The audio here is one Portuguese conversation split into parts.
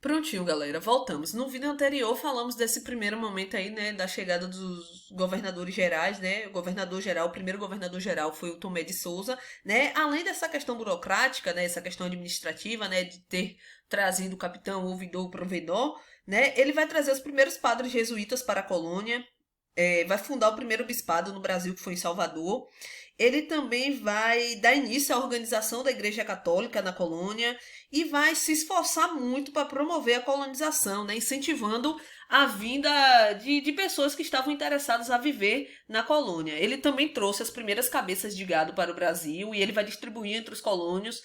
Prontinho, galera, voltamos. No vídeo anterior falamos desse primeiro momento aí, né, da chegada dos governadores gerais, né? O governador geral, o primeiro governador geral foi o Tomé de Souza, né? Além dessa questão burocrática, né, essa questão administrativa, né, de ter trazido o capitão, o ouvidor, o provedor, né? Ele vai trazer os primeiros padres jesuítas para a colônia, vai fundar o primeiro bispado no Brasil, que foi em Salvador. Ele também vai dar início à organização da Igreja Católica na colônia e vai se esforçar muito para promover a colonização, né, incentivando a vinda de pessoas que estavam interessadas a viver na colônia. Ele também trouxe as primeiras cabeças de gado para o Brasil e ele vai distribuir entre os colonos,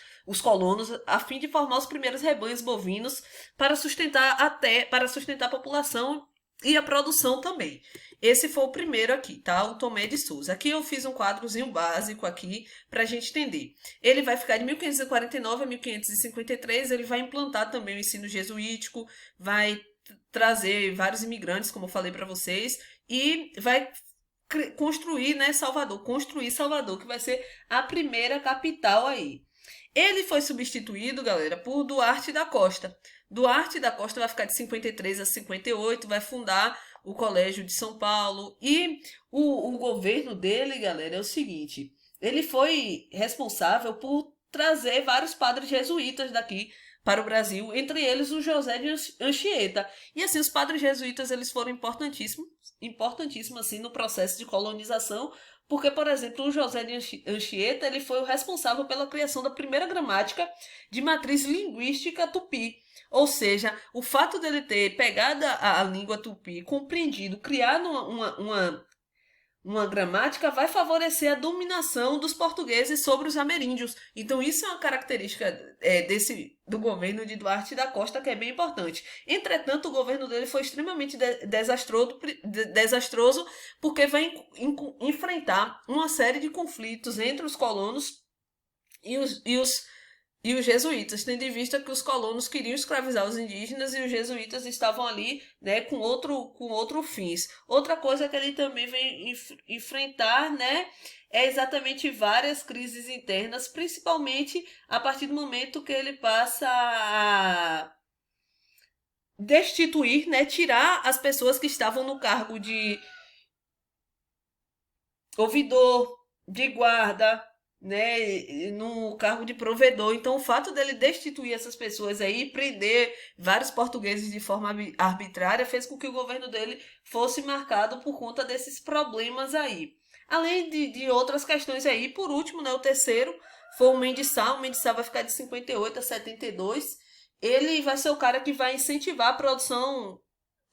a fim de formar os primeiros rebanhos bovinos para sustentar a população e a produção também. Esse foi o primeiro aqui, tá? O Tomé de Souza. Aqui eu fiz um quadrozinho básico aqui para a gente entender. Ele vai ficar de 1549 a 1553, ele vai implantar também o ensino jesuítico, vai trazer vários imigrantes, como eu falei para vocês, e vai construir, né, Salvador, que vai ser a primeira capital aí. Ele foi substituído, galera, por Duarte da Costa. Duarte da Costa vai ficar de 53 a 58, vai fundar o Colégio de São Paulo. E o governo dele, galera, é o seguinte: ele foi responsável por trazer vários padres jesuítas daqui para o Brasil, entre eles o José de Anchieta. E assim, os padres jesuítas eles foram importantíssimos assim no processo de colonização, porque, por exemplo, o José de Anchieta ele foi o responsável pela criação da primeira gramática de matriz linguística tupi. Ou seja, o fato dele ter pegado a língua tupi, compreendido, criado uma gramática, vai favorecer a dominação dos portugueses sobre os ameríndios. Então, isso é uma característica do governo de Duarte da Costa que é bem importante. Entretanto, o governo dele foi extremamente desastroso porque vai enfrentar uma série de conflitos entre os colonos e os jesuítas, tendo em vista que os colonos queriam escravizar os indígenas e os jesuítas estavam ali, né, com outro fins. Outra coisa que ele também vem enfrentar, né, é exatamente várias crises internas, principalmente a partir do momento que ele passa a destituir, né, tirar as pessoas que estavam no cargo de ouvidor, de guarda, né, no cargo de provedor. Então, o fato dele destituir essas pessoas aí e prender vários portugueses de forma arbitrária fez com que o governo dele fosse marcado por conta desses problemas aí. Além de outras questões aí. Por último, né, o terceiro foi o Mendes Sá. O Mendes Sá vai ficar de 58 a 72. Ele vai ser o cara que vai incentivar a produção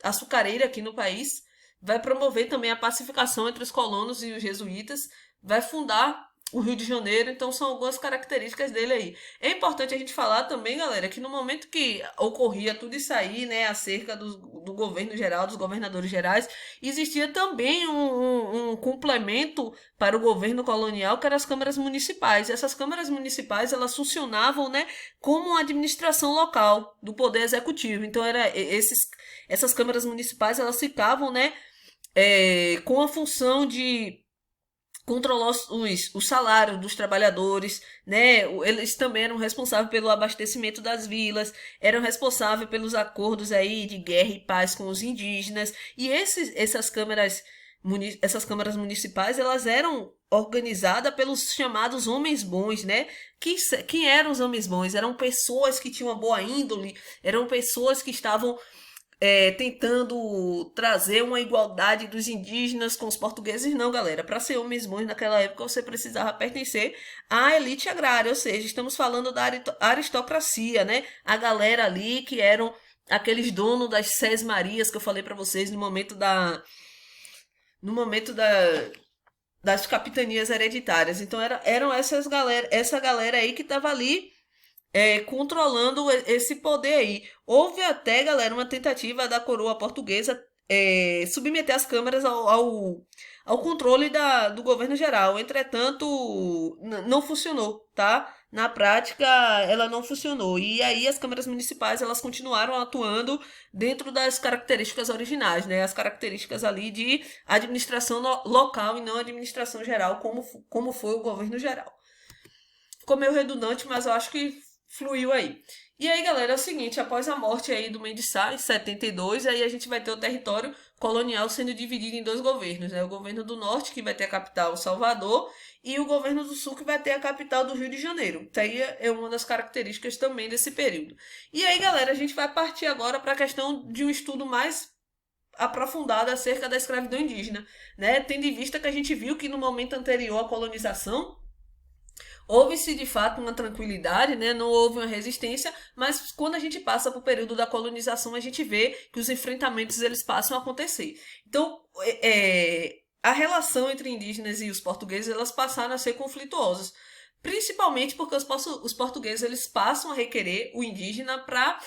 açucareira aqui no país, vai promover também a pacificação entre os colonos e os jesuítas, vai fundar o Rio de Janeiro, então são algumas características dele aí. É importante a gente falar também, galera, que no momento que ocorria tudo isso aí, né, acerca do governo geral, dos governadores gerais, existia também um complemento para o governo colonial, que eram as câmaras municipais. Essas câmaras municipais, elas funcionavam, né, como uma administração local do poder executivo. Então, essas câmaras municipais, elas ficavam, né, com a função de controlar o salário dos trabalhadores, né? Eles também eram responsáveis pelo abastecimento das vilas, eram responsáveis pelos acordos aí de guerra e paz com os indígenas. E essas câmaras municipais, elas eram organizadas pelos chamados homens bons, né? Quem eram os homens bons? Eram pessoas que tinham uma boa índole, eram pessoas que estavam tentando trazer uma igualdade dos indígenas com os portugueses. Não, galera. Para ser homens bons naquela época, você precisava pertencer à elite agrária, ou seja, estamos falando da aristocracia, né? A galera ali que eram aqueles donos das Sés Marias que eu falei para vocês no momento das capitanias hereditárias. Então eram essa galera aí que estava ali controlando esse poder aí. Houve até, galera, uma tentativa da coroa portuguesa submeter as câmaras ao controle do governo geral. Entretanto, não funcionou, tá? Na prática, ela não funcionou. E aí as câmaras municipais elas continuaram atuando dentro das características originais, né? As características ali de administração local e não administração geral, como foi o governo geral. Ficou meio redundante, mas eu acho que fluiu aí. E aí, galera, é o seguinte, após a morte aí do Mendes Sá, em 72, aí a gente vai ter o território colonial sendo dividido em dois governos, né? O governo do Norte, que vai ter a capital Salvador, e o governo do Sul, que vai ter a capital do Rio de Janeiro. Isso aí é uma das características também desse período. E aí, galera, a gente vai partir agora para a questão de um estudo mais aprofundado acerca da escravidão indígena, né? Tendo em vista que a gente viu que no momento anterior à colonização, houve-se de fato uma tranquilidade, né? Não houve uma resistência, mas quando a gente passa para o período da colonização, a gente vê que os enfrentamentos eles passam a acontecer. Então, a relação entre indígenas e os portugueses elas passaram a ser conflituosas, principalmente porque os portugueses eles passam a requerer o indígena para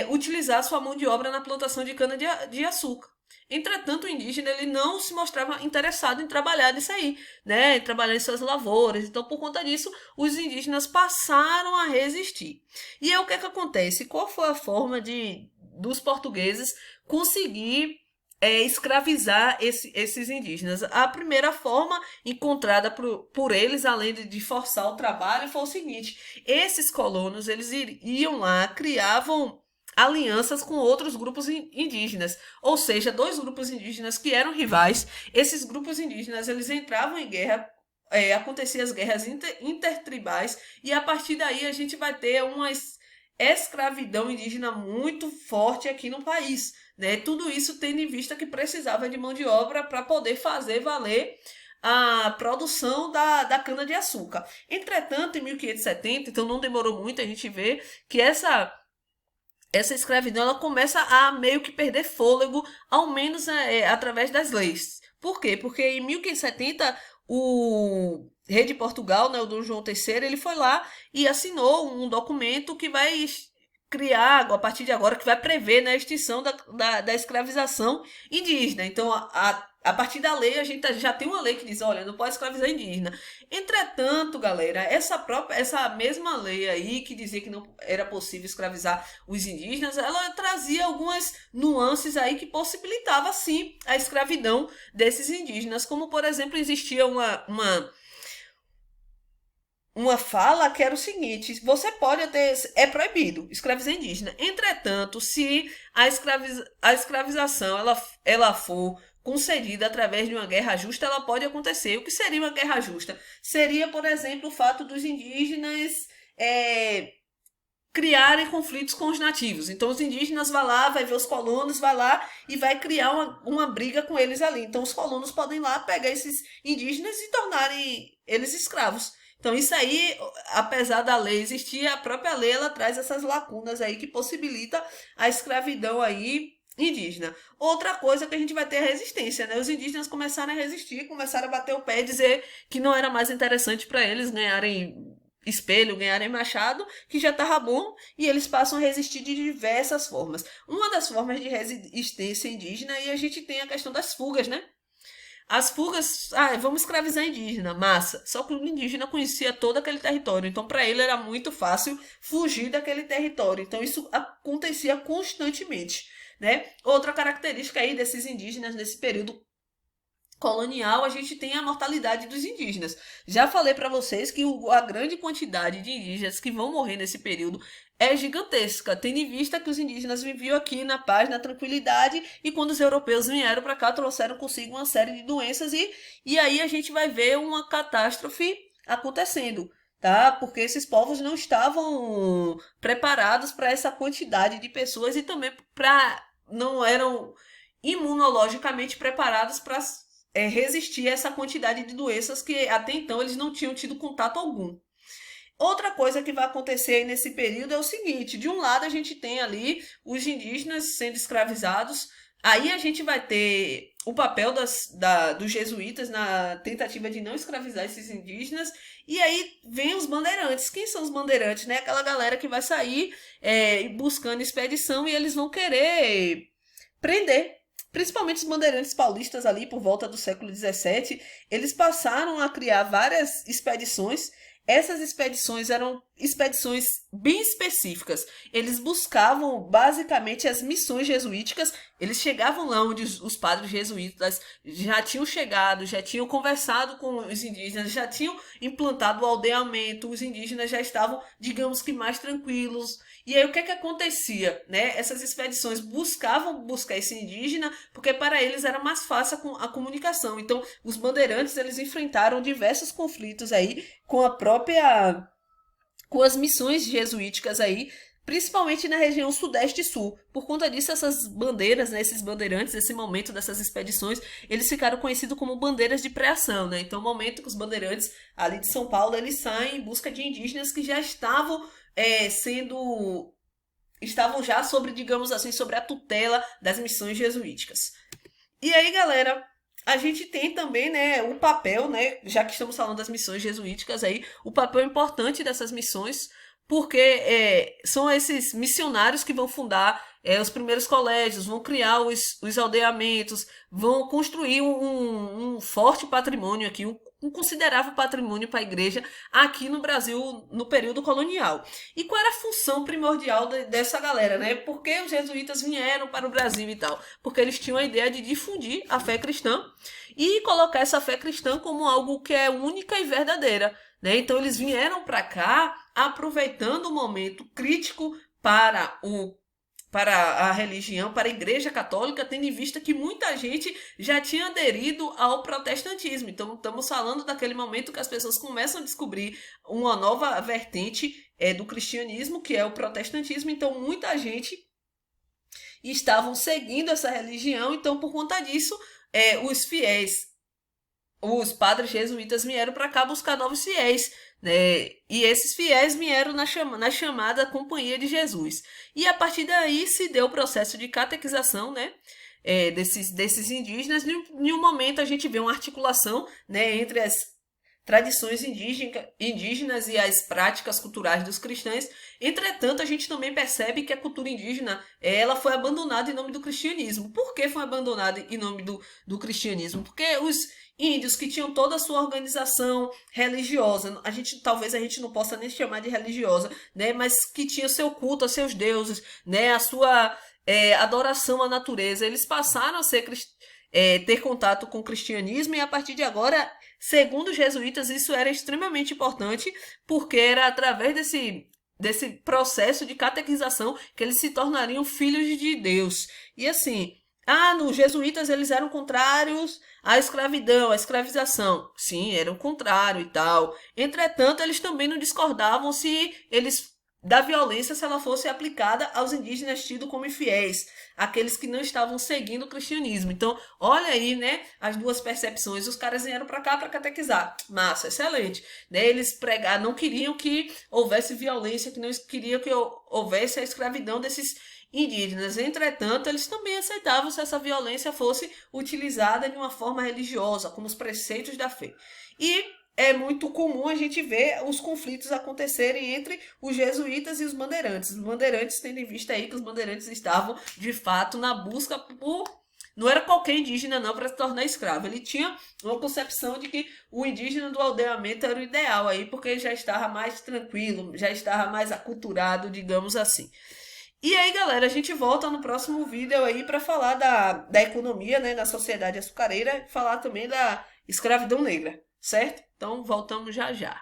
utilizar sua mão de obra na plantação de cana de açúcar. Entretanto, o indígena ele não se mostrava interessado em trabalhar nisso aí, né? Em trabalhar em suas lavouras. Então, por conta disso, os indígenas passaram a resistir. E aí, o que é que acontece? Qual foi a forma dos portugueses conseguir escravizar esses indígenas? A primeira forma encontrada por eles, além de forçar o trabalho, foi o seguinte: esses colonos eles iam lá, criavam alianças com outros grupos indígenas, ou seja, dois grupos indígenas que eram rivais. Esses grupos indígenas eles entravam em guerra, aconteciam as guerras intertribais e a partir daí a gente vai ter uma escravidão indígena muito forte aqui no país, né? Tudo isso tendo em vista que precisava de mão de obra para poder fazer valer a produção da cana-de-açúcar. Entretanto, em 1570, então não demorou muito, a gente vê que essa escravidão ela começa a meio que perder fôlego, ao menos através das leis. Por quê? Porque em 1570 o rei de Portugal, né, o Dom João III, ele foi lá e assinou um documento que vai criar, a partir de agora, que vai prever, né, a extinção da escravização indígena. Então, a partir da lei, a gente já tem uma lei que diz, olha, não pode escravizar indígena. Entretanto, galera, essa mesma lei aí, que dizia que não era possível escravizar os indígenas, ela trazia algumas nuances aí que possibilitava, sim, a escravidão desses indígenas. Como, por exemplo, existia uma fala que era o seguinte: você pode ter, é proibido escravizar indígena. Entretanto, se a escravização ela for concedida através de uma guerra justa, ela pode acontecer. O que seria uma guerra justa? Seria, por exemplo, o fato dos indígenas é, criarem conflitos com os nativos. Então, os indígenas vão lá, vai ver os colonos, vai lá e vai criar uma briga com eles ali. Então, os colonos podem ir lá pegar esses indígenas e tornarem eles escravos. Então, isso aí, apesar da lei existir, a própria lei ela traz essas lacunas aí que possibilita a escravidão aí indígena. Outra coisa que a gente vai ter a resistência, né? Os indígenas começaram a resistir, começaram a bater o pé e dizer que não era mais interessante para eles ganharem espelho, ganharem machado, que já estava bom, e eles passam a resistir de diversas formas. Uma das formas de resistência indígena, e a gente tem a questão das fugas, né? As fugas, vamos escravizar indígena, massa. Só que o indígena conhecia todo aquele território, então para ele era muito fácil fugir daquele território. Então isso acontecia constantemente, né? Outra característica aí desses indígenas nesse período colonial, a gente tem a mortalidade dos indígenas. Já falei para vocês que a grande quantidade de indígenas que vão morrer nesse período é gigantesca, tendo em vista que os indígenas viviam aqui na paz, na tranquilidade, e quando os europeus vieram para cá, trouxeram consigo uma série de doenças, e aí a gente vai ver uma catástrofe acontecendo. Tá? Porque esses povos não estavam preparados para essa quantidade de pessoas e também não eram imunologicamente preparados para resistir a essa quantidade de doenças que até então eles não tinham tido contato algum. Outra coisa que vai acontecer aí nesse período é o seguinte: de um lado a gente tem ali os indígenas sendo escravizados, aí a gente vai ter o papel dos jesuítas na tentativa de não escravizar esses indígenas, e aí vem os bandeirantes. Quem são os bandeirantes? Né? Aquela galera que vai sair buscando expedição e eles vão querer prender. Principalmente os bandeirantes paulistas ali por volta do século XVII, eles passaram a criar várias expedições. Essas expedições eram expedições bem específicas. Eles buscavam basicamente as missões jesuíticas. Eles chegavam lá onde os padres jesuítas já tinham chegado, já tinham conversado com os indígenas, já tinham implantado o aldeamento. Os indígenas já estavam, digamos que, mais tranquilos. E aí o que acontecia, né? Essas expedições buscar esse indígena, porque para eles era mais fácil a comunicação. Então, os bandeirantes, eles enfrentaram diversos conflitos aí com a própria com as missões jesuíticas aí, principalmente na região sudeste e sul. Por conta disso, essas bandeiras, né, esses bandeirantes, esse momento dessas expedições, eles ficaram conhecidos como bandeiras de pré-ação, né? Então, o momento que os bandeirantes ali de São Paulo, eles saem em busca de indígenas que já estavam estavam já sobre, digamos assim, sobre a tutela das missões jesuíticas. E aí, galera, a gente tem também, né, o papel, né, já que estamos falando das missões jesuíticas aí, o papel importante dessas missões, porque são esses missionários que vão fundar os primeiros colégios, vão criar os aldeamentos, vão construir um forte patrimônio aqui, um considerável patrimônio para a igreja aqui no Brasil no período colonial. E qual era a função primordial dessa galera, né? Por que os jesuítas vieram para o Brasil e tal? Porque eles tinham a ideia de difundir a fé cristã e colocar essa fé cristã como algo que é única e verdadeira, né? Então eles vieram para cá aproveitando o momento crítico para a religião, para a Igreja Católica, tendo em vista que muita gente já tinha aderido ao protestantismo. Então, estamos falando daquele momento que as pessoas começam a descobrir uma nova vertente do cristianismo, que é o protestantismo. Então, muita gente estavam seguindo essa religião. Então, por conta disso, os fiéis, os padres jesuítas vieram para cá buscar novos fiéis, né? E esses fiéis vieram na chamada Companhia de Jesus. E a partir daí se deu o processo de catequização, né? Desses indígenas. Em um momento a gente vê uma articulação, né, entre as tradições indígenas e as práticas culturais dos cristãos. Entretanto, a gente também percebe que a cultura indígena ela foi abandonada em nome do cristianismo. Por que foi abandonada em nome do cristianismo? Porque os índios que tinham toda a sua organização religiosa, talvez a gente não possa nem chamar de religiosa, né, mas que tinha seu culto a seus deuses, né, a sua adoração à natureza, eles passaram a ter contato com o cristianismo e a partir de agora, segundo os jesuítas, isso era extremamente importante porque era através desse processo de catequização que eles se tornariam filhos de Deus. E assim, nos jesuítas eles eram contrários à escravidão, à escravização. Sim, eram contrários e tal. Entretanto, eles também não discordavam da violência se ela fosse aplicada aos indígenas tidos como infiéis, aqueles que não estavam seguindo o cristianismo. Então, olha aí, né, as duas percepções. Os caras vieram para cá para catequizar. Massa, excelente. Né? Eles não queriam que houvesse violência, que não queriam que houvesse a escravidão desses indígenas. Entretanto, eles também aceitavam se essa violência fosse utilizada de uma forma religiosa, como os preceitos da fé. E é muito comum a gente ver os conflitos acontecerem entre os jesuítas e os bandeirantes. Os bandeirantes tendo em vista aí que os bandeirantes estavam, de fato, na busca por... Não era qualquer indígena, não, para se tornar escravo. Ele tinha uma concepção de que o indígena do aldeamento era o ideal aí, porque ele já estava mais tranquilo, já estava mais aculturado, digamos assim. E aí, galera, a gente volta no próximo vídeo aí para falar da economia, né, na sociedade açucareira, falar também da escravidão negra, certo? Então, voltamos já já.